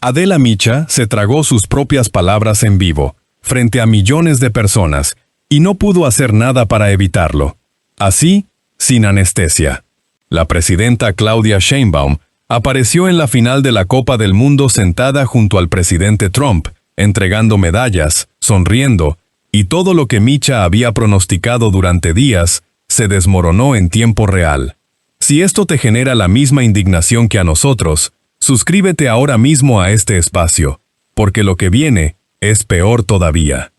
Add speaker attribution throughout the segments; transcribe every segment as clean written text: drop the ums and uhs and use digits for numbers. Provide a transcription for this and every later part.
Speaker 1: Adela Micha se tragó sus propias palabras en vivo, frente a millones de personas, y no pudo hacer nada para evitarlo. Así, sin anestesia. La presidenta Claudia Sheinbaum apareció en la final de la Copa del Mundo sentada junto al presidente Trump, entregando medallas, sonriendo, y todo lo que Micha había pronosticado durante días se desmoronó en tiempo real. Si esto te genera la misma indignación que a nosotros, suscríbete ahora mismo a este espacio, porque lo que viene es peor todavía.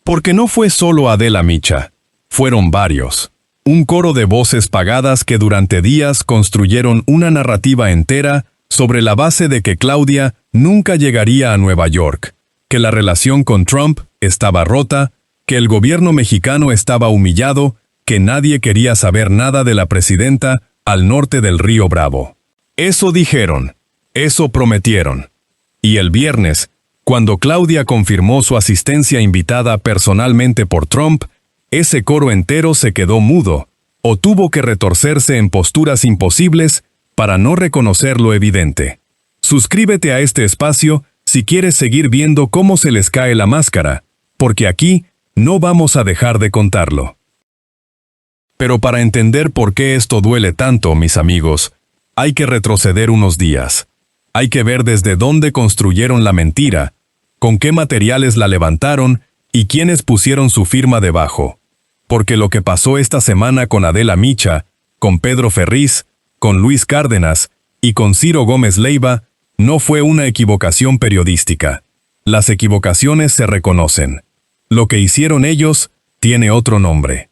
Speaker 1: Porque no fue solo Adela Micha, fueron varios. Un coro de voces pagadas que durante días construyeron una narrativa entera sobre la base de que Claudia nunca llegaría a Nueva York, que la relación con Trump estaba rota, que el gobierno mexicano estaba humillado, que nadie quería saber nada de la presidenta al norte del río Bravo. Eso dijeron, eso prometieron. Y el viernes, cuando Claudia confirmó su asistencia invitada personalmente por Trump, ese coro entero se quedó mudo, o tuvo que retorcerse en posturas imposibles para no reconocer lo evidente. Suscríbete a este espacio si quieres seguir viendo cómo se les cae la máscara, porque aquí no vamos a dejar de contarlo. Pero para entender por qué esto duele tanto, mis amigos, hay que retroceder unos días. Hay que ver desde dónde construyeron la mentira, con qué materiales la levantaron y quiénes pusieron su firma debajo. Porque lo que pasó esta semana con Adela Micha, con Pedro Ferriz, con Luis Cárdenas y con Ciro Gómez Leiva no fue una equivocación periodística. Las equivocaciones se reconocen. Lo que hicieron ellos tiene otro nombre.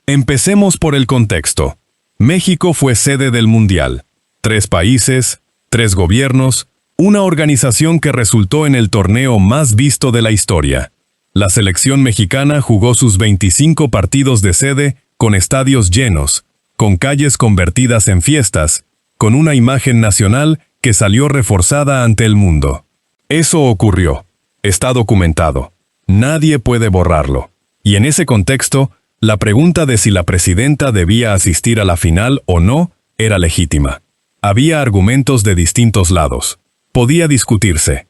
Speaker 1: Empecemos por el contexto. México fue sede del Mundial. 3 países, 3 gobiernos, una organización que resultó en el torneo más visto de la historia. La selección mexicana jugó sus 25 partidos de sede con estadios llenos, con calles convertidas en fiestas, con una imagen nacional que salió reforzada ante el mundo. Eso ocurrió. Está documentado. Nadie puede borrarlo. Y en ese contexto, la pregunta de si la presidenta debía asistir a la final o no era legítima. Había argumentos de distintos lados. Podía discutirse.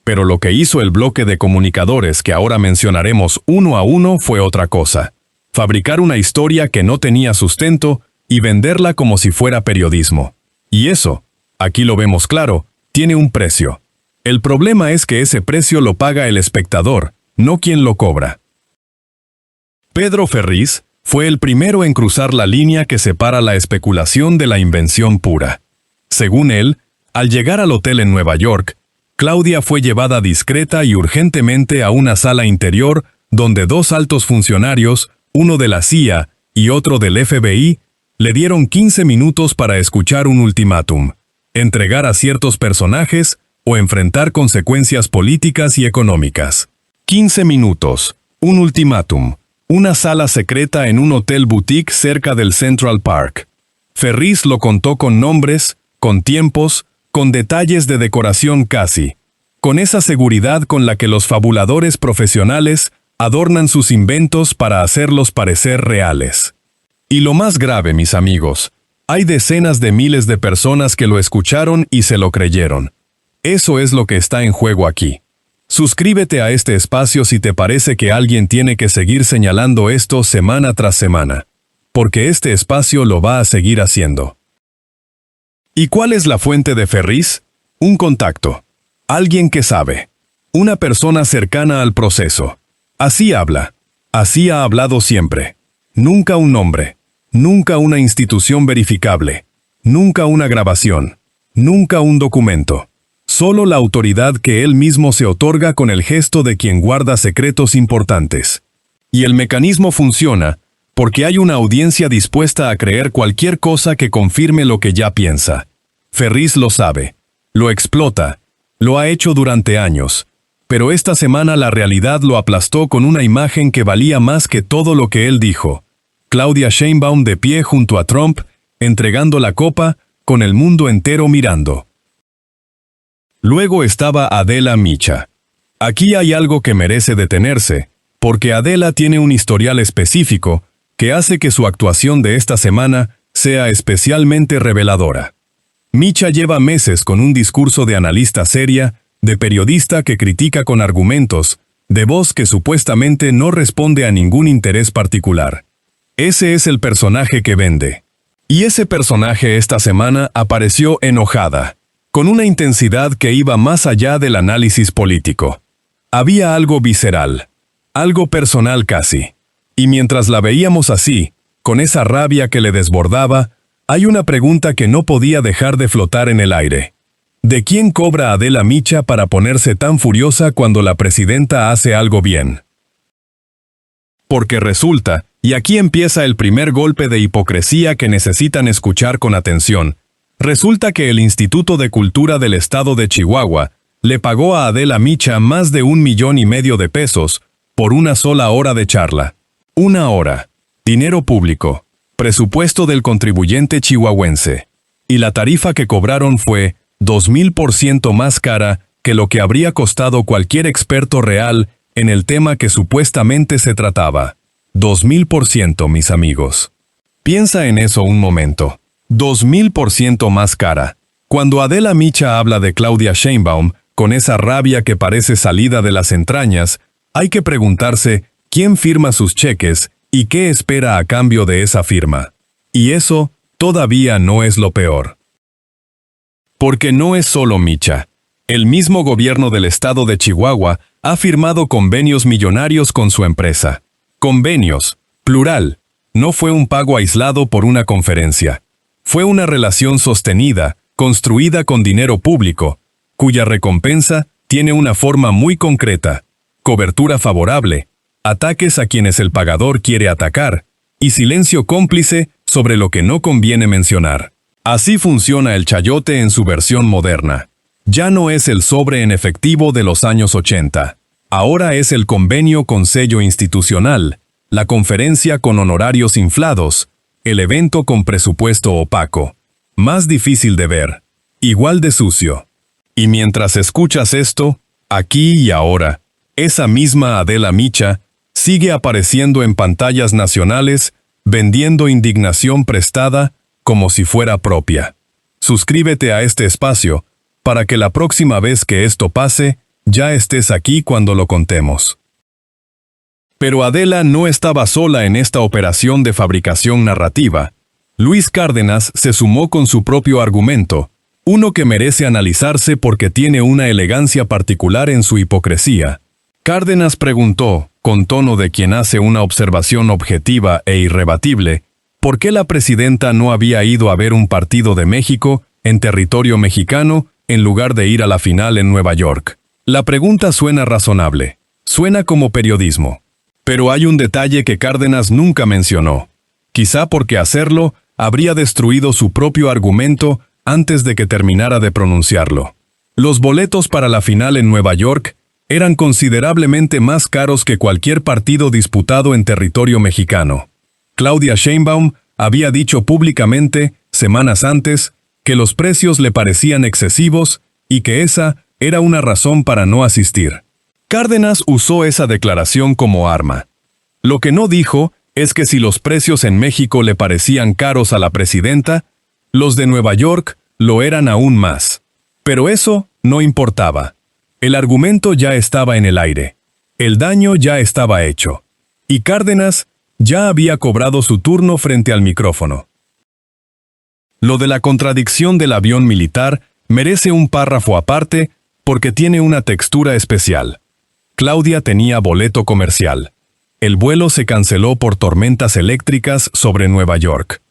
Speaker 1: Pero lo que hizo el bloque de comunicadores que ahora mencionaremos uno a uno fue otra cosa. Fabricar una historia que no tenía sustento y venderla como si fuera periodismo. Y eso, aquí lo vemos claro, tiene un precio. El problema es que ese precio lo paga el espectador, no quien lo cobra. Pedro Ferriz fue el primero en cruzar la línea que separa la especulación de la invención pura. Según él, al llegar al hotel en Nueva York, Claudia fue llevada discreta y urgentemente a una sala interior donde 2 altos funcionarios, uno de la CIA y otro del FBI, le dieron 15 minutos para escuchar un ultimátum, entregar a ciertos personajes o enfrentar consecuencias políticas y económicas. 15 minutos, un ultimátum, una sala secreta en un hotel boutique cerca del Central Park. Ferriz lo contó con nombres, con tiempos, con detalles de decoración casi, con esa seguridad con la que los fabuladores profesionales adornan sus inventos para hacerlos parecer reales. Y lo más grave, mis amigos, hay decenas de miles de personas que lo escucharon y se lo creyeron. Eso es lo que está en juego aquí. Suscríbete a este espacio si te parece que alguien tiene que seguir señalando esto semana tras semana, porque este espacio lo va a seguir haciendo. ¿Y cuál es la fuente de Ferriz? Un contacto. Alguien que sabe. Una persona cercana al proceso. Así habla. Así ha hablado siempre. Nunca un nombre. Nunca una institución verificable. Nunca una grabación. Nunca un documento. Solo la autoridad que él mismo se otorga con el gesto de quien guarda secretos importantes. Y el mecanismo funciona porque hay una audiencia dispuesta a creer cualquier cosa que confirme lo que ya piensa. Ferriz lo sabe, lo explota, lo ha hecho durante años, pero esta semana la realidad lo aplastó con una imagen que valía más que todo lo que él dijo. Claudia Sheinbaum de pie junto a Trump, entregando la copa, con el mundo entero mirando. Luego estaba Adela Micha. Aquí hay algo que merece detenerse, porque Adela tiene un historial específico que hace que su actuación de esta semana sea especialmente reveladora. Micha lleva meses con un discurso de analista seria, de periodista que critica con argumentos, de voz que supuestamente no responde a ningún interés particular. Ese es el personaje que vende. Y ese personaje esta semana apareció enojada, con una intensidad que iba más allá del análisis político. Había algo visceral, algo personal casi. Y mientras la veíamos así, con esa rabia que le desbordaba, hay una pregunta que no podía dejar de flotar en el aire. ¿De quién cobra Adela Micha para ponerse tan furiosa cuando la presidenta hace algo bien? Porque resulta, y aquí empieza el primer golpe de hipocresía que necesitan escuchar con atención, resulta que el Instituto de Cultura del Estado de Chihuahua le pagó a Adela Micha más de 1,5 millones de pesos por una sola hora de charla. Una hora. Dinero público. Presupuesto del contribuyente chihuahuense. Y la tarifa que cobraron fue 2,000% más cara que lo que habría costado cualquier experto real en el tema que supuestamente se trataba. 2,000%, mis amigos. Piensa en eso un momento. 2,000% más cara. Cuando Adela Micha habla de Claudia Sheinbaum, con esa rabia que parece salida de las entrañas, hay que preguntarse quién firma sus cheques y qué espera a cambio de esa firma. Y eso todavía no es lo peor. Porque no es solo Micha. El mismo gobierno del estado de Chihuahua ha firmado convenios millonarios con su empresa. Convenios, plural. No fue un pago aislado por una conferencia. Fue una relación sostenida, construida con dinero público, cuya recompensa tiene una forma muy concreta: cobertura favorable, ataques a quienes el pagador quiere atacar, y silencio cómplice sobre lo que no conviene mencionar. Así funciona el chayote en su versión moderna. Ya no es el sobre en efectivo de los años 80. Ahora es el convenio con sello institucional, la conferencia con honorarios inflados, el evento con presupuesto opaco. Más difícil de ver. Igual de sucio. Y mientras escuchas esto, aquí y ahora, esa misma Adela Micha sigue apareciendo en pantallas nacionales, vendiendo indignación prestada como si fuera propia. Suscríbete a este espacio para que la próxima vez que esto pase, ya estés aquí cuando lo contemos. Pero Adela no estaba sola en esta operación de fabricación narrativa. Luis Cárdenas se sumó con su propio argumento, uno que merece analizarse porque tiene una elegancia particular en su hipocresía. Cárdenas preguntó, con tono de quien hace una observación objetiva e irrebatible, ¿por qué la presidenta no había ido a ver un partido de México en territorio mexicano en lugar de ir a la final en Nueva York? La pregunta suena razonable, suena como periodismo. Pero hay un detalle que Cárdenas nunca mencionó. Quizá porque hacerlo habría destruido su propio argumento antes de que terminara de pronunciarlo. Los boletos para la final en Nueva York eran considerablemente más caros que cualquier partido disputado en territorio mexicano. Claudia Sheinbaum había dicho públicamente, semanas antes, que los precios le parecían excesivos y que esa era una razón para no asistir. Cárdenas usó esa declaración como arma. Lo que no dijo es que si los precios en México le parecían caros a la presidenta, los de Nueva York lo eran aún más. Pero eso no importaba. El argumento ya estaba en el aire. El daño ya estaba hecho. Y Cárdenas ya había cobrado su turno frente al micrófono. Lo de la contradicción del avión militar merece un párrafo aparte porque tiene una textura especial. Claudia tenía boleto comercial. El vuelo se canceló por tormentas eléctricas sobre Nueva York.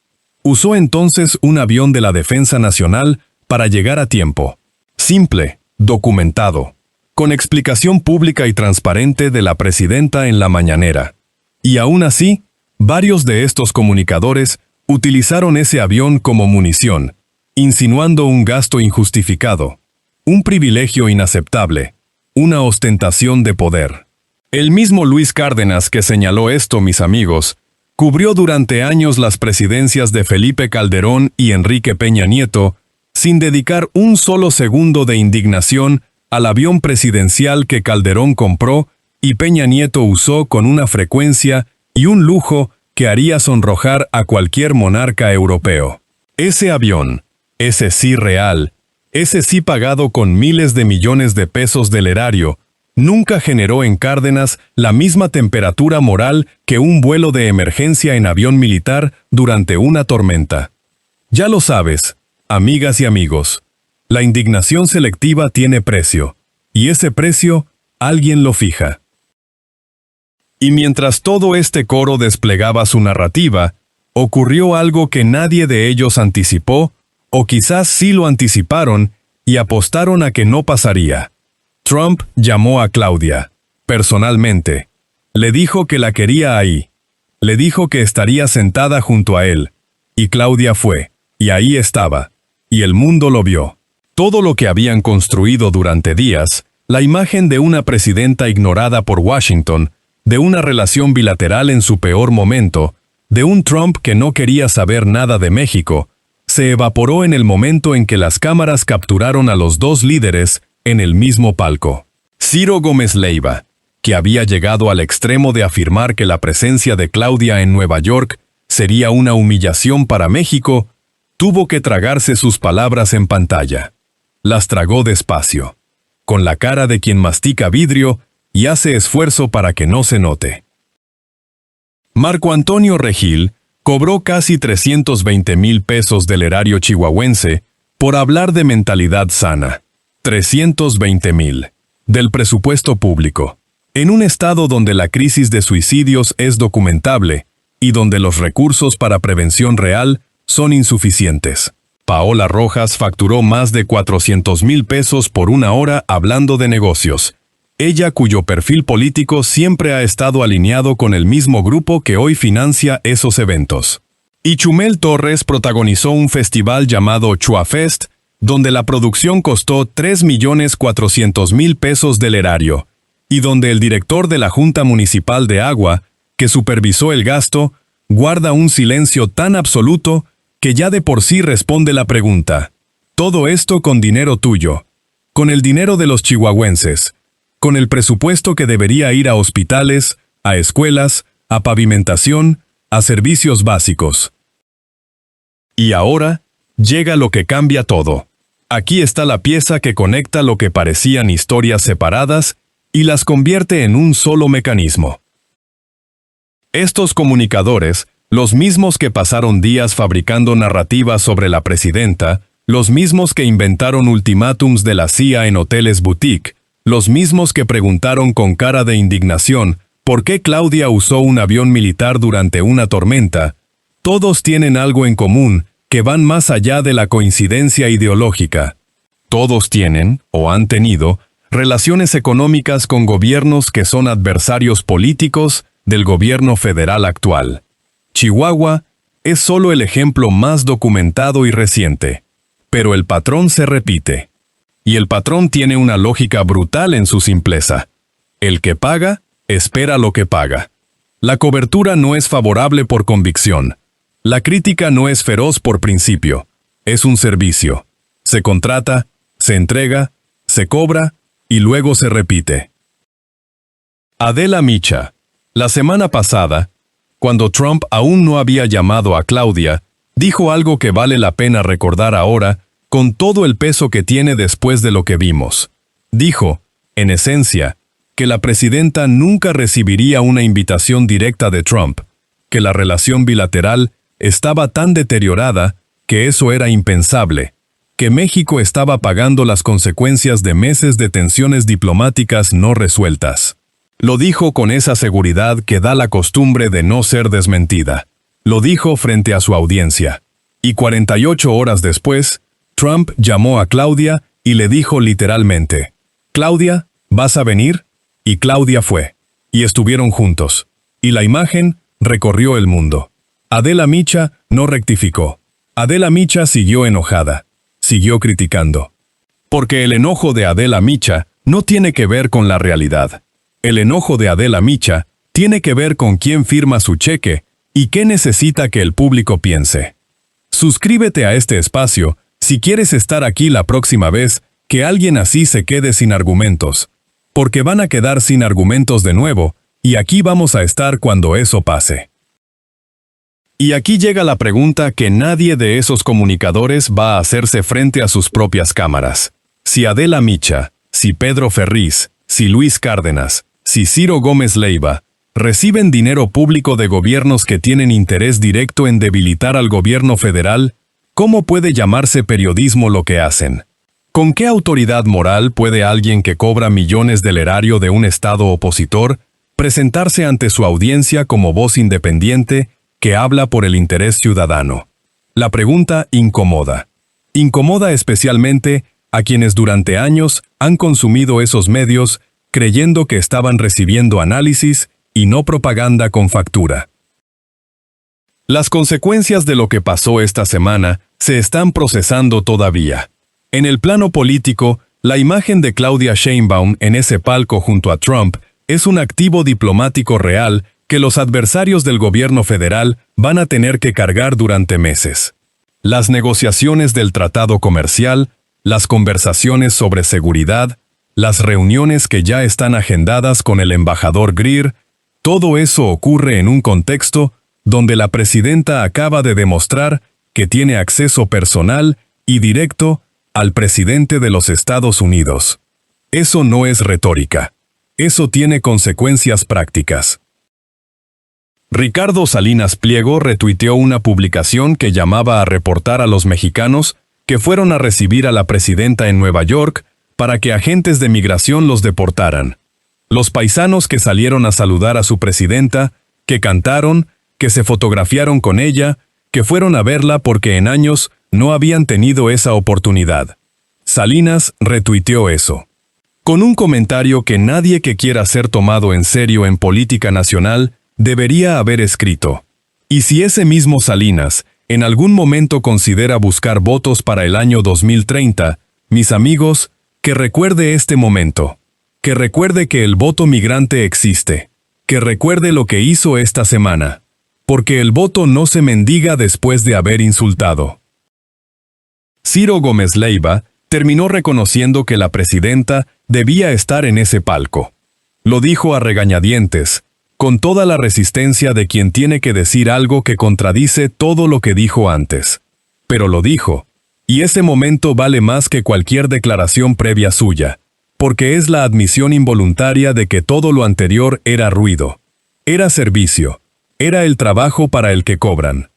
Speaker 1: Usó entonces un avión de la Defensa Nacional para llegar a tiempo. Simple, documentado, con explicación pública y transparente de la presidenta en la mañanera. Y aún así, varios de estos comunicadores utilizaron ese avión como munición, insinuando un gasto injustificado, un privilegio inaceptable, una ostentación de poder. El mismo Luis Cárdenas que señaló esto, mis amigos, cubrió durante años las presidencias de Felipe Calderón y Enrique Peña Nieto, sin dedicar un solo segundo de indignación al avión presidencial que Calderón compró y Peña Nieto usó con una frecuencia y un lujo que haría sonrojar a cualquier monarca europeo. Ese avión, Ese sí real, ese sí pagado con miles de millones de pesos del erario, nunca generó en Cárdenas la misma temperatura moral que un vuelo de emergencia en avión militar durante una tormenta. Ya lo sabes, amigas y amigos, la indignación selectiva tiene precio, y ese precio alguien lo fija. Y mientras todo este coro desplegaba su narrativa, ocurrió algo que nadie de ellos anticipó, o quizás sí lo anticiparon y apostaron a que no pasaría. Trump llamó a Claudia, personalmente. Le dijo que la quería ahí. Le dijo que estaría sentada junto a él. Y Claudia fue, y ahí estaba. Y el mundo lo vio. Todo lo que habían construido durante días, la imagen de una presidenta ignorada por Washington, de una relación bilateral en su peor momento, de un Trump que no quería saber nada de México, se evaporó en el momento en que las cámaras capturaron a los dos líderes en el mismo palco. Ciro Gómez Leiva, que había llegado al extremo de afirmar que la presencia de Claudia en Nueva York sería una humillación para México, tuvo que tragarse sus palabras en pantalla. Las tragó despacio, con la cara de quien mastica vidrio y hace esfuerzo para que no se note. Marco Antonio Regil cobró casi 320,000 pesos del erario chihuahuense por hablar de mentalidad sana. 320,000 del presupuesto público, en un estado donde la crisis de suicidios es documentable y donde los recursos para prevención real son insuficientes. Paola Rojas facturó más de 400,000 pesos por una hora hablando de negocios. Ella, cuyo perfil político siempre ha estado alineado con el mismo grupo que hoy financia esos eventos. Y Chumel Torres protagonizó un festival llamado Chuafest, donde la producción costó 3,400,000 pesos del erario, y donde el director de la Junta Municipal de Agua, que supervisó el gasto, guarda un silencio tan absoluto que ya de por sí responde la pregunta. Todo esto con dinero tuyo, con el dinero de los chihuahuenses, con el presupuesto que debería ir a hospitales, a escuelas, a pavimentación, a servicios básicos. Y ahora, llega lo que cambia todo. Aquí está la pieza que conecta lo que parecían historias separadas y las convierte en un solo mecanismo. Estos comunicadores, los mismos que pasaron días fabricando narrativas sobre la presidenta, los mismos que inventaron ultimátums de la CIA en hoteles boutique, los mismos que preguntaron con cara de indignación por qué Claudia usó un avión militar durante una tormenta, todos tienen algo en común que van más allá de la coincidencia ideológica. Todos tienen, o han tenido, relaciones económicas con gobiernos que son adversarios políticos del gobierno federal actual. Chihuahua es solo el ejemplo más documentado y reciente, pero el patrón se repite. Y el patrón tiene una lógica brutal en su simpleza. El que paga, espera lo que paga. La cobertura no es favorable por convicción. La crítica no es feroz por principio. Es un servicio. Se contrata, se entrega, se cobra y luego se repite. Adela Micha. La semana pasada, cuando Trump aún no había llamado a Claudia, dijo algo que vale la pena recordar ahora, con todo el peso que tiene después de lo que vimos. Dijo, en esencia, que la presidenta nunca recibiría una invitación directa de Trump, que la relación bilateral estaba tan deteriorada que eso era impensable, que México estaba pagando las consecuencias de meses de tensiones diplomáticas no resueltas. Lo dijo con esa seguridad que da la costumbre de no ser desmentida. Lo dijo frente a su audiencia. Y 48 horas después, Trump llamó a Claudia y le dijo literalmente, «Claudia, ¿vas a venir?» Y Claudia fue. Y estuvieron juntos. Y la imagen recorrió el mundo. Adela Micha no rectificó. Adela Micha siguió enojada. Siguió criticando. Porque el enojo de Adela Micha no tiene que ver con la realidad. El enojo de Adela Micha tiene que ver con quién firma su cheque y qué necesita que el público piense. Suscríbete a este espacio si quieres estar aquí la próxima vez que alguien así se quede sin argumentos, porque van a quedar sin argumentos de nuevo, y aquí vamos a estar cuando eso pase. Y aquí llega la pregunta que nadie de esos comunicadores va a hacerse frente a sus propias cámaras. Si Adela Micha, si Pedro Ferriz, si Luis Cárdenas, si Ciro Gómez Leiva, reciben dinero público de gobiernos que tienen interés directo en debilitar al gobierno federal, ¿cómo puede llamarse periodismo lo que hacen? ¿Con qué autoridad moral puede alguien que cobra millones del erario de un Estado opositor presentarse ante su audiencia como voz independiente que habla por el interés ciudadano? La pregunta incomoda. Incomoda especialmente a quienes durante años han consumido esos medios creyendo que estaban recibiendo análisis y no propaganda con factura. Las consecuencias de lo que pasó esta semana se están procesando todavía. En el plano político, la imagen de Claudia Sheinbaum en ese palco junto a Trump es un activo diplomático real que los adversarios del gobierno federal van a tener que cargar durante meses. Las negociaciones del tratado comercial, las conversaciones sobre seguridad, las reuniones que ya están agendadas con el embajador Greer, todo eso ocurre en un contexto donde la presidenta acaba de demostrar que tiene acceso personal y directo al presidente de los Estados Unidos. Eso no es retórica. Eso tiene consecuencias prácticas. Ricardo Salinas Pliego retuiteó una publicación que llamaba a reportar a los mexicanos que fueron a recibir a la presidenta en Nueva York para que agentes de migración los deportaran. Los paisanos que salieron a saludar a su presidenta, que cantaron, que se fotografiaron con ella, que fueron a verla porque en años no habían tenido esa oportunidad. Salinas retuiteó eso. Con un comentario que nadie que quiera ser tomado en serio en política nacional debería haber escrito. Y si ese mismo Salinas en algún momento considera buscar votos para el año 2030, mis amigos, que recuerde este momento. Que recuerde que el voto migrante existe. Que recuerde lo que hizo esta semana. Porque el voto no se mendiga después de haber insultado. Ciro Gómez Leiva terminó reconociendo que la presidenta debía estar en ese palco. Lo dijo a regañadientes, con toda la resistencia de quien tiene que decir algo que contradice todo lo que dijo antes. Pero lo dijo, y ese momento vale más que cualquier declaración previa suya, porque es la admisión involuntaria de que todo lo anterior era ruido, era servicio, era el trabajo para el que cobran.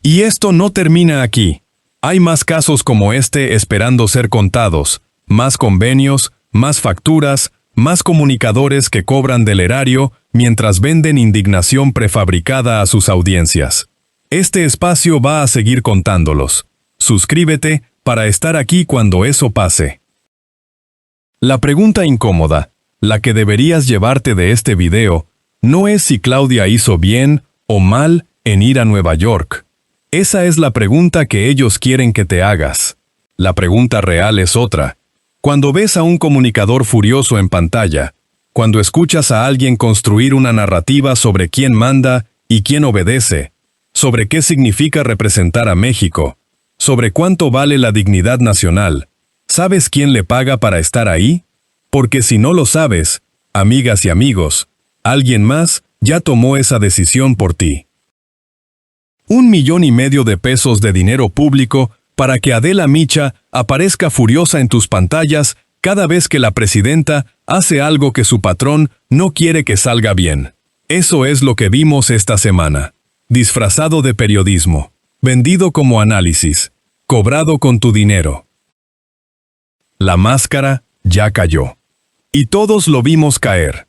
Speaker 1: Y esto no termina aquí. Hay más casos como este esperando ser contados, más convenios, más facturas, más comunicadores que cobran del erario mientras venden indignación prefabricada a sus audiencias. Este espacio va a seguir contándolos. Suscríbete para estar aquí cuando eso pase. La pregunta incómoda, la que deberías llevarte de este video, no es si Claudia hizo bien o mal en ir a Nueva York. Esa es la pregunta que ellos quieren que te hagas. La pregunta real es otra. Cuando ves a un comunicador furioso en pantalla, cuando escuchas a alguien construir una narrativa sobre quién manda y quién obedece, sobre qué significa representar a México, sobre cuánto vale la dignidad nacional, ¿sabes quién le paga para estar ahí? Porque si no lo sabes, amigas y amigos, alguien más ya tomó esa decisión por ti. 1,5 millones de pesos de dinero público para que Adela Micha aparezca furiosa en tus pantallas cada vez que la presidenta hace algo que su patrón no quiere que salga bien. Eso es lo que vimos esta semana. Disfrazado de periodismo, vendido como análisis, cobrado con tu dinero. La máscara ya cayó. Y todos lo vimos caer.